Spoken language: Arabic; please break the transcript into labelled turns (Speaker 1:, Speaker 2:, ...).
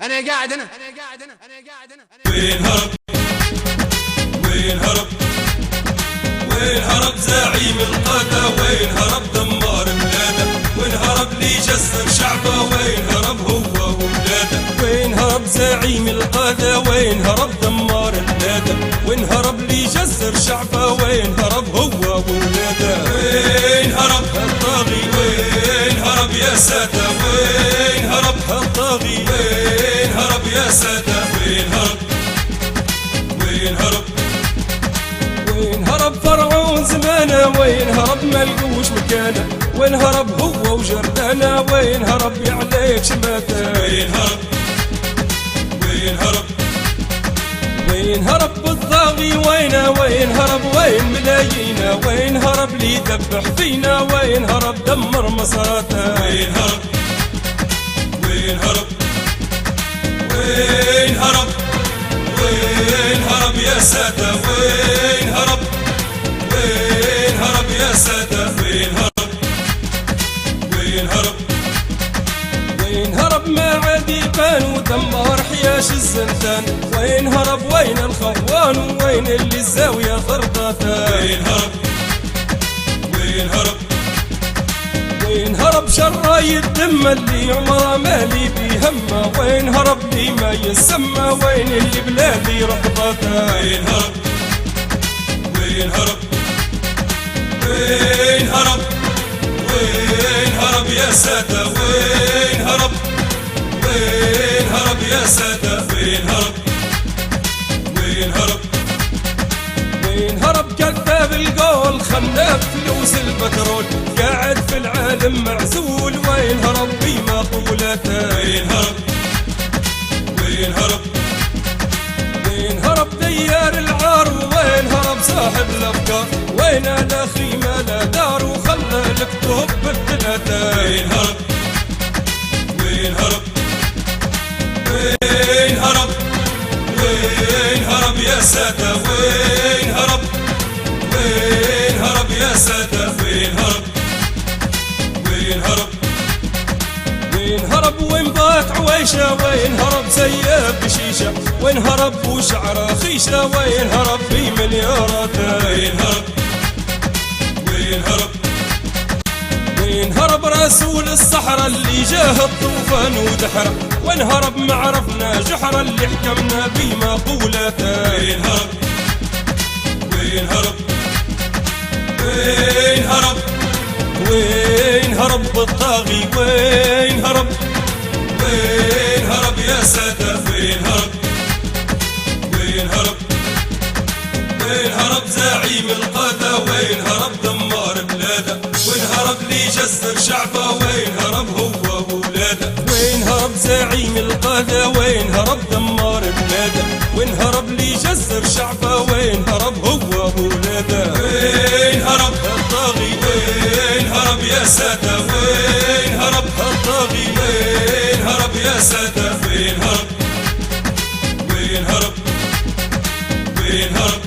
Speaker 1: انا قاعد هنا.
Speaker 2: وين هرب وين هرب وين هرب زعيم القادة، وين هرب دمار بلاده، وين هرب لي جسر شعبه، وين هرب هو وولاده. وين هرب زعيم القادة، وين هرب دمار بلاده، وين هرب لي جسر شعبه، وين هرب هو وولاده. وين هرب الطاغي، وين هرب يا سادة، وين هرب الطاغي، وين هرب يا سادة. وين هرب وين هرب وين هرب فرعون زمانه، وين هرب ملقوش مكانه، وين هرب هو وجردانه، وين هرب يعليك شماته. وين هرب وين هرب وين هرب الطاغي، وين هرب وين ملايينا، وين هرب لي يذبح فينا، وين هرب دمر مساراته. وين هرب وين هرب وين هرب وين هرب يا سادة، وين هرب وين هرب يا سادة. وين هرب وين هرب وين هرب ما عاد يبان ودمر حياش الزنتان، وين هرب وين الخوان، وين اللي الزاوية خرطاته. وين هرب وين هرب وين هرب شراي الدم اللي عمره مالي بيهمه، وين هرب لي ما يسمى، وين اللي بلادي رفضته. وين هرب وين هرب وين هرب وين هرب يا سادة، وين هرب وين هرب يا سادة. وين هرب وين هرب وين هرب كذاب القول، خناف فلوس البترول، قاعد في العالم معزول، وين هرب بمقولاته. وين هرب وين هرب وين هرب ديار العار، وين هرب صاحب الافكار، وين انا اخي ما لا دار، وخلى الكتب بالثلاثه. وين هرب وين هرب وين هرب وين هرب يا سادة. وين هرب وين هرب يا سادة. وين هرب وين هرب وين هرب وين ضاق عويشة، وين هرب زياب بشيشة، وين هرب وشعره خيشة، وين هرب في ملياراته. وين هرب وين هرب وين هرب رسول الصحراء اللي جاه الطوفان ودحره، وين هرب ما عرفنا جحره اللي حكمنا بمقولاته. وين هرب وين هرب وين هرب وين هرب الطاغي، وين هرب وين هرب يا سادة. وين هرب وين هرب وين هرب زعيم القادة، وين هرب دمار بلاده، وين هرب لي جسر شعبه، وين هرب هو وولاده. وين هرب زعيم القادة، وين هرب دمار بلاده، وين هرب لي جسر شعبه، وين هرب هو وولاده. وين هرب الطاغي، وين هرب يا سادة، وين هرب الطاغي، وين هرب يا سادة. وين هرب وين هرب وين هرب